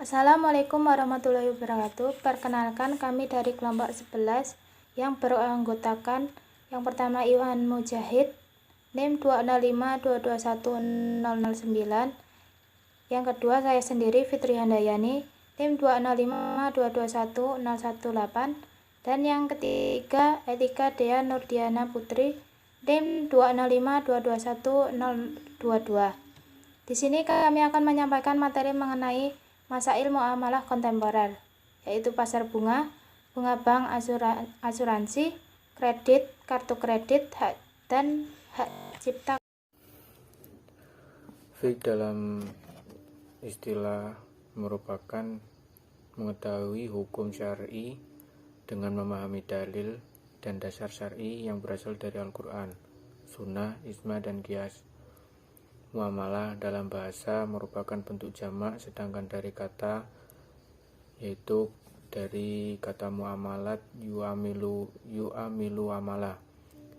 Assalamualaikum warahmatullahi wabarakatuh. Perkenalkan, kami dari kelompok 11 yang beranggotakan yang pertama Iwan Mujahid, NIM 205221009. Yang kedua saya sendiri Fitri Handayani, NIM 205221018. Dan yang ketiga Etika Dea Nurdiana Putri, NIM 205221022. Di sini kami akan menyampaikan materi mengenai masail muamalah kontemporer, yaitu pasar bunga, bunga bank, asuransi, kredit, kartu kredit, hak dan hak cipta. Fiqh dalam istilah merupakan mengetahui hukum syar'i dengan memahami dalil dan dasar syar'i yang berasal dari Al-Quran, Sunnah, Ijma, dan Qiyas. Muamalah dalam bahasa merupakan bentuk jamak, sedangkan dari kata yaitu dari kata muamalat yu'amilu amalah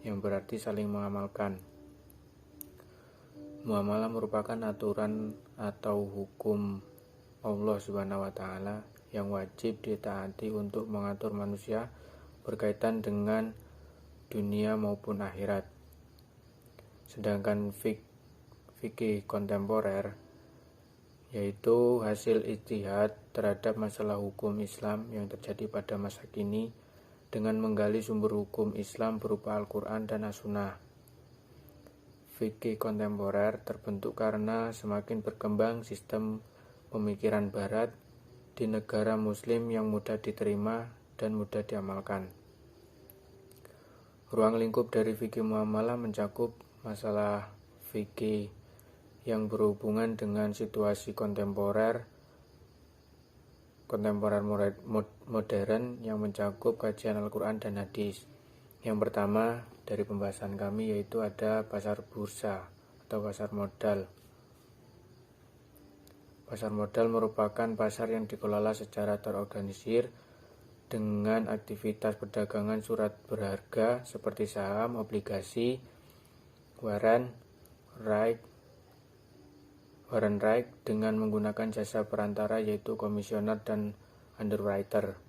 yang berarti saling mengamalkan. Muamalah merupakan aturan atau hukum Allah Subhanahu wa Ta'ala yang wajib ditaati untuk mengatur manusia berkaitan dengan dunia maupun akhirat. Sedangkan fikih kontemporer yaitu hasil ijtihad terhadap masalah hukum Islam yang terjadi pada masa kini dengan menggali sumber hukum Islam berupa Al-Quran dan As-Sunnah. Fikih kontemporer terbentuk karena semakin berkembang sistem pemikiran Barat di negara Muslim yang mudah diterima dan mudah diamalkan. Ruang lingkup dari fikih muamalah mencakup masalah fikih yang berhubungan dengan situasi kontemporer modern yang mencakup kajian Al-Quran dan Hadis. Yang pertama dari pembahasan kami yaitu ada pasar bursa atau pasar modal. Pasar modal merupakan pasar yang dikelola secara terorganisir dengan aktivitas perdagangan surat berharga seperti saham, obligasi, warrant, right dengan menggunakan jasa perantara yaitu komisioner dan underwriter.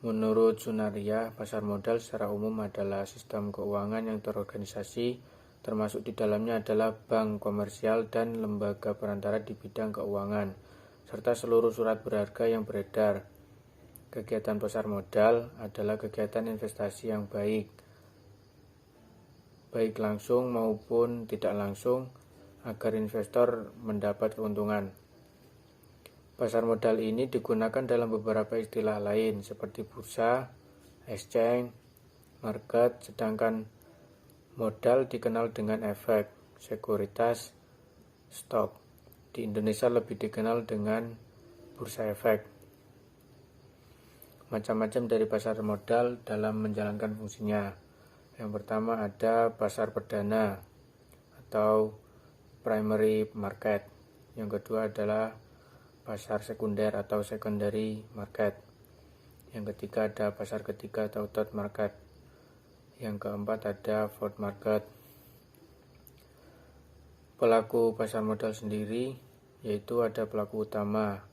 Menurut Sunaria, pasar modal secara umum adalah sistem keuangan yang terorganisasi, termasuk di dalamnya adalah bank komersial dan lembaga perantara di bidang keuangan, serta seluruh surat berharga yang beredar. Kegiatan pasar modal adalah kegiatan investasi yang baik langsung maupun tidak langsung, agar investor mendapat keuntungan. Pasar modal ini digunakan dalam beberapa istilah lain seperti bursa, exchange, market, sedangkan modal dikenal dengan efek, sekuritas, stok. Di Indonesia lebih dikenal dengan bursa efek. Macam-macam dari pasar modal dalam menjalankan fungsinya. Yang pertama ada pasar perdana atau primary market. Yang kedua adalah pasar sekunder atau secondary market. Yang ketiga ada pasar ketiga atau third market. Yang keempat ada fourth market. Pelaku pasar modal sendiri yaitu ada pelaku utama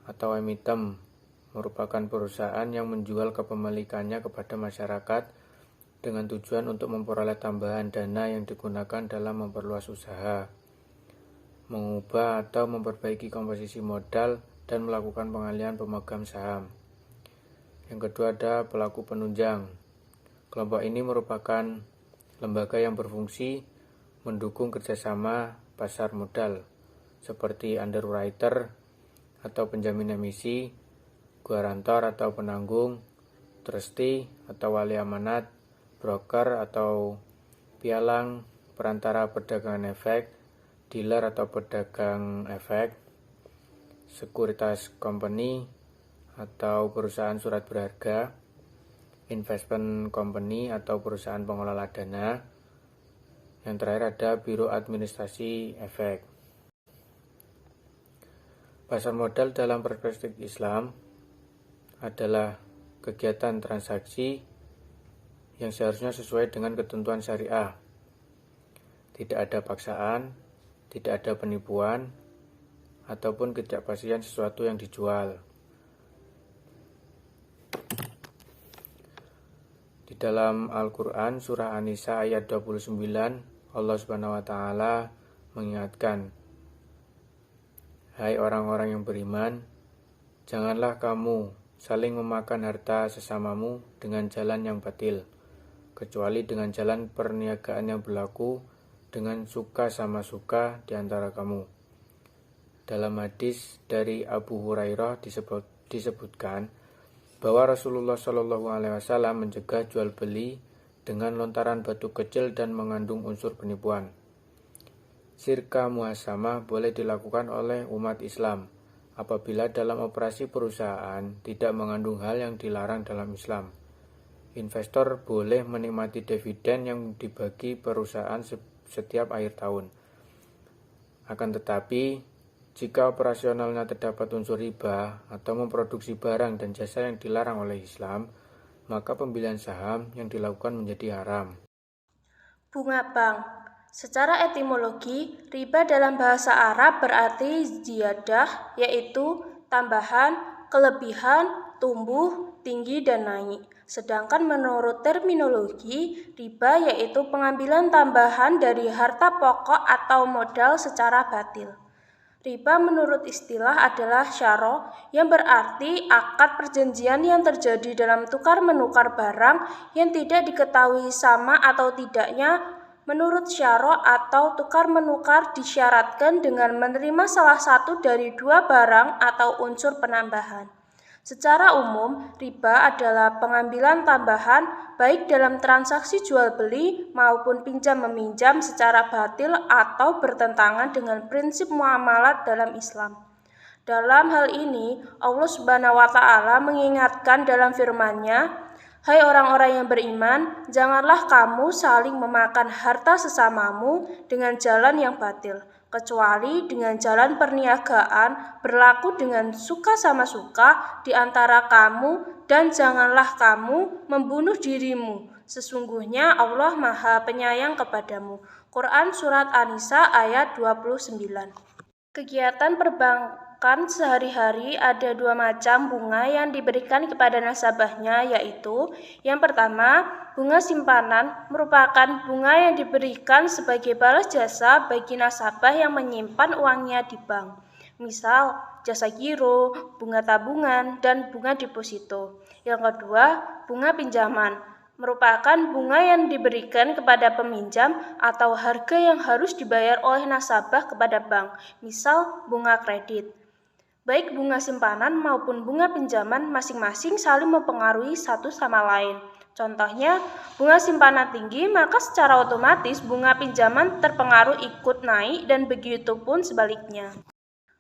atau emiten, merupakan perusahaan yang menjual kepemilikannya kepada masyarakat dengan tujuan untuk memperoleh tambahan dana yang digunakan dalam memperluas usaha, mengubah atau memperbaiki komposisi modal, dan melakukan pengalihan pemegang saham. Yang kedua ada pelaku penunjang. Kelompok ini merupakan lembaga yang berfungsi mendukung kerjasama pasar modal, seperti underwriter atau penjamin emisi, guarantor atau penanggung, trustee atau wali amanat, broker atau pialang, perantara perdagangan efek, dealer atau pedagang efek, sekuritas company atau perusahaan surat berharga, investment company atau perusahaan pengelola dana. Yang terakhir ada biro administrasi efek. Pasar modal dalam perspektif Islam adalah kegiatan transaksi yang seharusnya sesuai dengan ketentuan syariah. Tidak ada paksaan, tidak ada penipuan, ataupun ketidakpastian sesuatu yang dijual. Di dalam Al-Quran surah An-Nisa ayat 29, Allah Subhanahu wa Ta'ala mengingatkan, "Hai orang-orang yang beriman, janganlah kamu saling memakan harta sesamamu dengan jalan yang batil, kecuali dengan jalan perniagaan yang berlaku dengan suka sama suka di antara kamu." Dalam hadis dari Abu Hurairah disebutkan bahwa Rasulullah SAW mencegah jual beli dengan lontaran batu kecil dan mengandung unsur penipuan. Syirka muhasamah boleh dilakukan oleh umat Islam apabila dalam operasi perusahaan tidak mengandung hal yang dilarang dalam Islam. Investor boleh menikmati dividen yang dibagi perusahaan setiap akhir tahun. Akan tetapi, jika operasionalnya terdapat unsur riba atau memproduksi barang dan jasa yang dilarang oleh Islam, maka pembelian saham yang dilakukan menjadi haram. Bunga bank. Secara etimologi, riba dalam bahasa Arab berarti ziyadah, yaitu tambahan, kelebihan, tumbuh, tinggi, dan naik. Sedangkan menurut terminologi, riba yaitu pengambilan tambahan dari harta pokok atau modal secara batil. Riba menurut istilah adalah syaro, yang berarti akad perjanjian yang terjadi dalam tukar-menukar barang yang tidak diketahui sama atau tidaknya. Menurut syaro atau tukar-menukar disyaratkan dengan menerima salah satu dari dua barang atau unsur penambahan. Secara umum, riba adalah pengambilan tambahan baik dalam transaksi jual-beli maupun pinjam-meminjam secara batil atau bertentangan dengan prinsip muamalat dalam Islam. Dalam hal ini, Allah Subhanahu wa Ta'ala mengingatkan dalam firman-Nya, "Hai orang-orang yang beriman, janganlah kamu saling memakan harta sesamamu dengan jalan yang batil, kecuali dengan jalan perniagaan berlaku dengan suka sama suka di antara kamu, dan janganlah kamu membunuh dirimu. Sesungguhnya Allah Maha Penyayang kepadamu." Quran Surat An-Nisa ayat 29. Kegiatan perbankan sehari-hari ada dua macam bunga yang diberikan kepada nasabahnya, yaitu yang pertama, bunga simpanan merupakan bunga yang diberikan sebagai balas jasa bagi nasabah yang menyimpan uangnya di bank. Misal, jasa giro, bunga tabungan, dan bunga deposito. Yang kedua, bunga pinjaman merupakan bunga yang diberikan kepada peminjam atau harga yang harus dibayar oleh nasabah kepada bank, misal bunga kredit. Baik bunga simpanan maupun bunga pinjaman masing-masing saling mempengaruhi satu sama lain. Contohnya, bunga simpanan tinggi, maka secara otomatis bunga pinjaman terpengaruh ikut naik, dan begitu pun sebaliknya.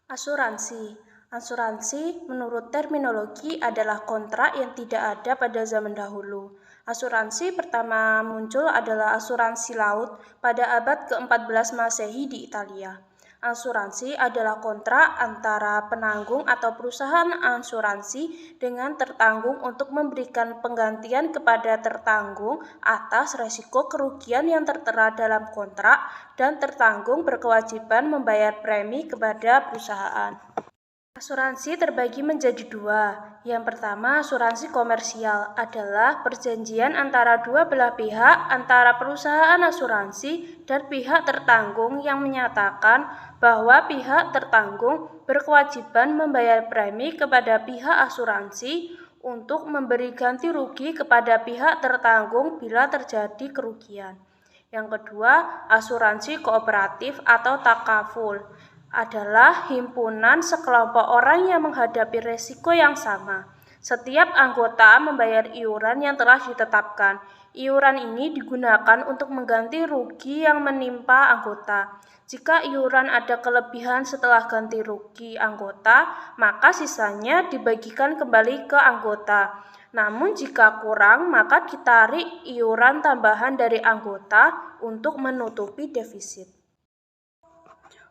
Asuransi menurut terminologi adalah kontrak yang tidak ada pada zaman dahulu. Asuransi pertama muncul adalah asuransi laut pada abad ke-14 Masehi di Italia. Asuransi adalah kontrak antara penanggung atau perusahaan asuransi dengan tertanggung untuk memberikan penggantian kepada tertanggung atas resiko kerugian yang tertera dalam kontrak, dan tertanggung berkewajiban membayar premi kepada perusahaan. Asuransi terbagi menjadi dua. Yang pertama, asuransi komersial adalah perjanjian antara dua belah pihak, antara perusahaan asuransi dan pihak tertanggung, yang menyatakan bahwa pihak tertanggung berkewajiban membayar premi kepada pihak asuransi untuk memberi ganti rugi kepada pihak tertanggung bila terjadi kerugian. Yang kedua, asuransi kooperatif atau takaful adalah himpunan sekelompok orang yang menghadapi resiko yang sama. Setiap anggota membayar iuran yang telah ditetapkan. Iuran ini digunakan untuk mengganti rugi yang menimpa anggota. Jika iuran ada kelebihan setelah ganti rugi anggota, maka sisanya dibagikan kembali ke anggota. Namun jika kurang, maka ditarik iuran tambahan dari anggota untuk menutupi defisit.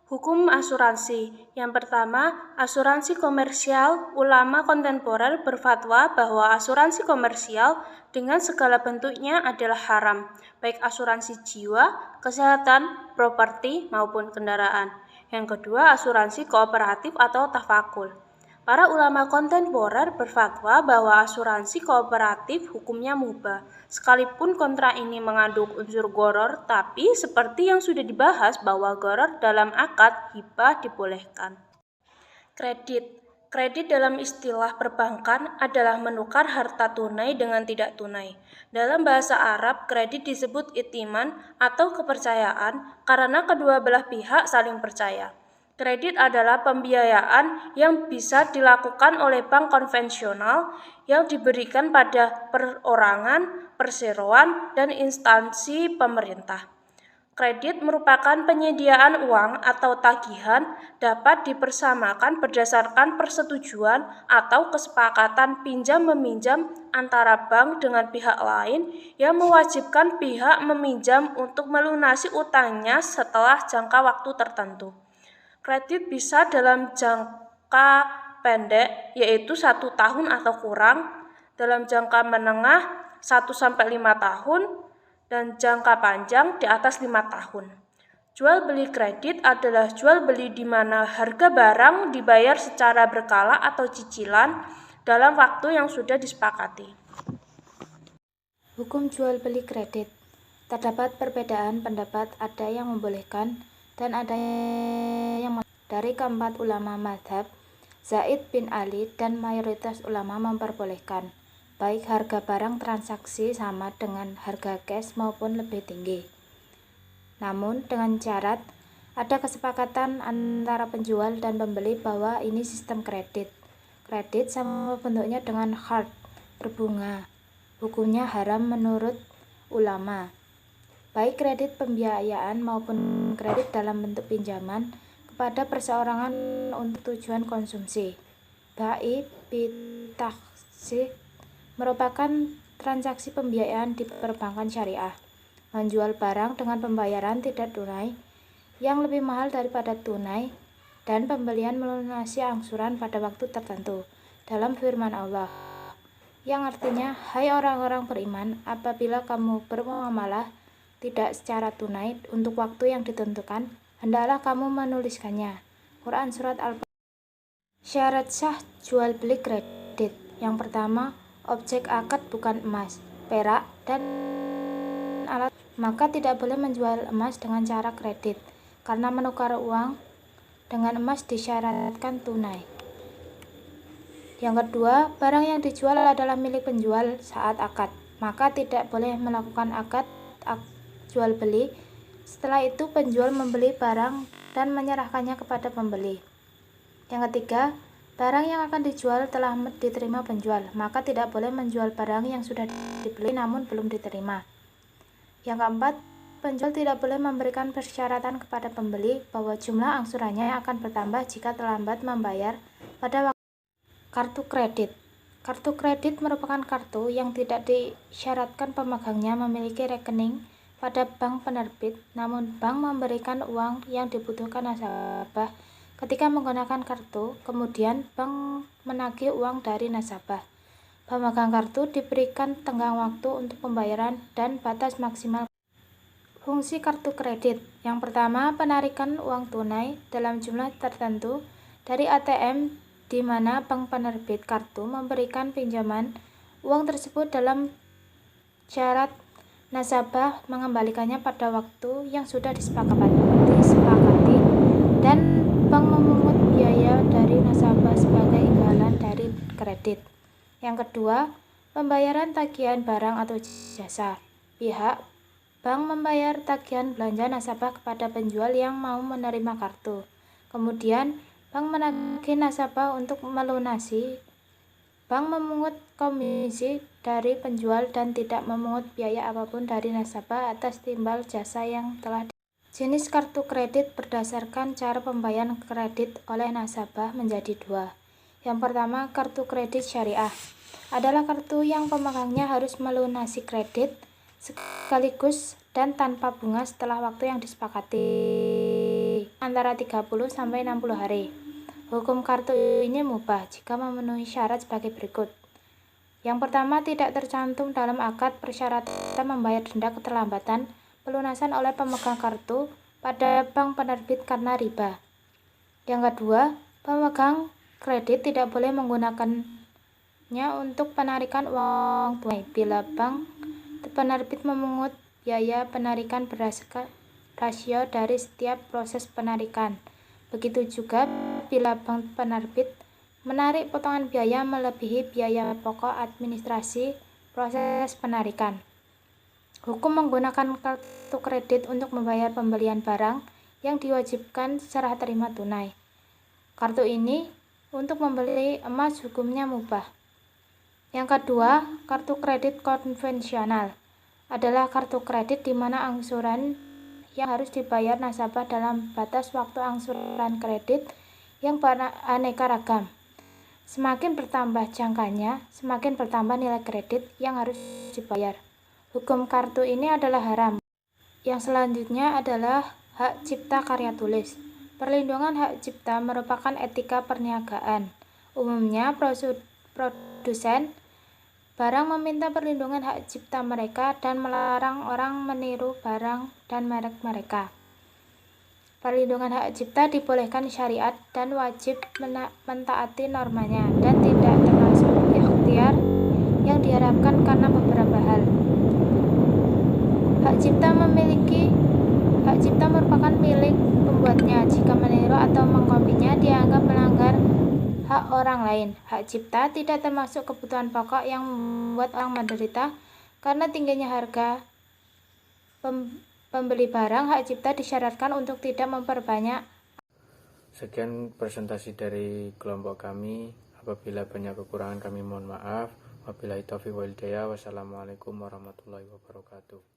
Hukum asuransi. Yang pertama, asuransi komersial. Ulama kontemporer berfatwa bahwa asuransi komersial dengan segala bentuknya adalah haram, baik asuransi jiwa, kesehatan, properti, maupun kendaraan. Yang kedua, asuransi kooperatif atau tafakul. Para ulama kontemporer berfatwa bahwa asuransi kooperatif hukumnya mubah. Sekalipun kontrak ini mengandung unsur gharar, tapi seperti yang sudah dibahas bahwa gharar dalam akad hibah dibolehkan. Kredit dalam istilah perbankan adalah menukar harta tunai dengan tidak tunai. Dalam bahasa Arab, kredit disebut itiman atau kepercayaan karena kedua belah pihak saling percaya. Kredit adalah pembiayaan yang bisa dilakukan oleh bank konvensional yang diberikan pada perorangan, perseroan, dan instansi pemerintah. Kredit merupakan penyediaan uang atau tagihan dapat dipersamakan berdasarkan persetujuan atau kesepakatan pinjam-meminjam antara bank dengan pihak lain yang mewajibkan pihak meminjam untuk melunasi utangnya setelah jangka waktu tertentu. Kredit bisa dalam jangka pendek, yaitu 1 tahun atau kurang, dalam jangka menengah 1-5 tahun, dan jangka panjang di atas 5 tahun. Jual beli kredit adalah jual beli di mana harga barang dibayar secara berkala atau cicilan dalam waktu yang sudah disepakati. Hukum jual beli kredit. Terdapat perbedaan pendapat, ada yang membolehkan dan ada yang dari keempat ulama mazhab, Zaid bin Ali dan mayoritas ulama memperbolehkan, baik harga barang transaksi sama dengan harga cash maupun lebih tinggi. Namun dengan syarat ada kesepakatan antara penjual dan pembeli bahwa ini sistem kredit. Kredit sama bentuknya dengan hard, berbunga. Hukumnya haram menurut ulama. Baik kredit pembiayaan maupun kredit dalam bentuk pinjaman kepada perseorangan untuk tujuan konsumsi. Bai bitaksik merupakan transaksi pembiayaan di perbankan syariah. Menjual barang dengan pembayaran tidak tunai yang lebih mahal daripada tunai dan pembelian melunasi angsuran pada waktu tertentu dalam firman Allah yang artinya, hai orang-orang beriman, apabila kamu bermuamalah tidak secara tunai untuk waktu yang ditentukan, hendaklah kamu menuliskannya. Quran Surat Al-Baqarah. Syarat sah jual beli kredit. Yang pertama, objek akad bukan emas, perak, dan alat. Maka tidak boleh menjual emas dengan cara kredit, karena menukar uang dengan emas disyaratkan tunai. Yang kedua, barang yang dijual adalah milik penjual saat akad, maka tidak boleh melakukan akad jual beli. Setelah itu penjual membeli barang dan menyerahkannya kepada pembeli. Yang ketiga, barang yang akan dijual telah diterima penjual, maka tidak boleh menjual barang yang sudah dibeli namun belum diterima. Yang keempat, penjual tidak boleh memberikan persyaratan kepada pembeli bahwa jumlah angsurannya akan bertambah jika terlambat membayar pada waktu. Kartu kredit. Kartu kredit merupakan kartu yang tidak disyaratkan pemegangnya memiliki rekening pada bank penerbit, namun bank memberikan uang yang dibutuhkan nasabah ketika menggunakan kartu, kemudian bank menagih uang dari nasabah. Pemegang kartu diberikan tenggang waktu untuk pembayaran dan batas maksimal. Fungsi kartu kredit. Yang pertama, penarikan uang tunai dalam jumlah tertentu dari ATM di mana bank penerbit kartu memberikan pinjaman uang tersebut dalam syarat nasabah mengembalikannya pada waktu yang sudah disepakati dan bank memungut biaya dari nasabah sebagai imbalan dari kredit. Yang kedua, pembayaran tagihan barang atau jasa. Pihak bank membayar tagihan belanja nasabah kepada penjual yang mau menerima kartu. Kemudian, bank menagih nasabah untuk melunasi. Bank memungut komisi dari penjual dan tidak memungut biaya apapun dari nasabah atas timbal jasa yang telah Jenis kartu kredit berdasarkan cara pembayaran kredit oleh nasabah menjadi dua. Yang pertama, kartu kredit syariah adalah kartu yang pemegangnya harus melunasi kredit sekaligus dan tanpa bunga setelah waktu yang disepakati antara 30-60 hari. Hukum kartu ini mubah jika memenuhi syarat sebagai berikut. Yang pertama, tidak tercantum dalam akad persyaratan membayar denda keterlambatan pelunasan oleh pemegang kartu pada bank penerbit karena riba. Yang kedua, pemegang kredit tidak boleh menggunakannya untuk penarikan uang tunai bila bank penerbit memungut biaya penarikan berdasarkan rasio dari setiap proses penarikan. Begitu juga bila bank penerbit menarik potongan biaya melebihi biaya pokok administrasi proses penarikan. Hukum menggunakan kartu kredit untuk membayar pembelian barang yang diwajibkan serah terima tunai. Kartu ini untuk membeli emas hukumnya mubah. Yang kedua, kartu kredit konvensional adalah kartu kredit di mana angsuran yang harus dibayar nasabah dalam batas waktu angsuran kredit yang beraneka ragam. Semakin bertambah jangkanya, semakin bertambah nilai kredit yang harus dibayar. Hukum kartu ini adalah haram. Yang selanjutnya adalah hak cipta karya tulis. Perlindungan hak cipta merupakan etika perniagaan. Umumnya, produsen barang meminta perlindungan hak cipta mereka dan melarang orang meniru barang dan merek mereka. Perlindungan hak cipta dibolehkan syariat dan wajib mentaati normanya dan tidak termasuk ikhtiar yang diharapkan karena beberapa hal. Hak cipta merupakan milik pembuatnya. Jika meniru atau mengkopinya dianggap melanggar hak orang lain. Hak cipta tidak termasuk kebutuhan pokok yang membuat orang menderita karena tingginya harga pembeli barang. Hak cipta disyaratkan untuk tidak memperbanyak. Sekian presentasi dari kelompok kami. Apabila banyak kekurangan kami mohon maaf. Wabillahi taufiq wal hidayah. Wassalamualaikum warahmatullahi wabarakatuh.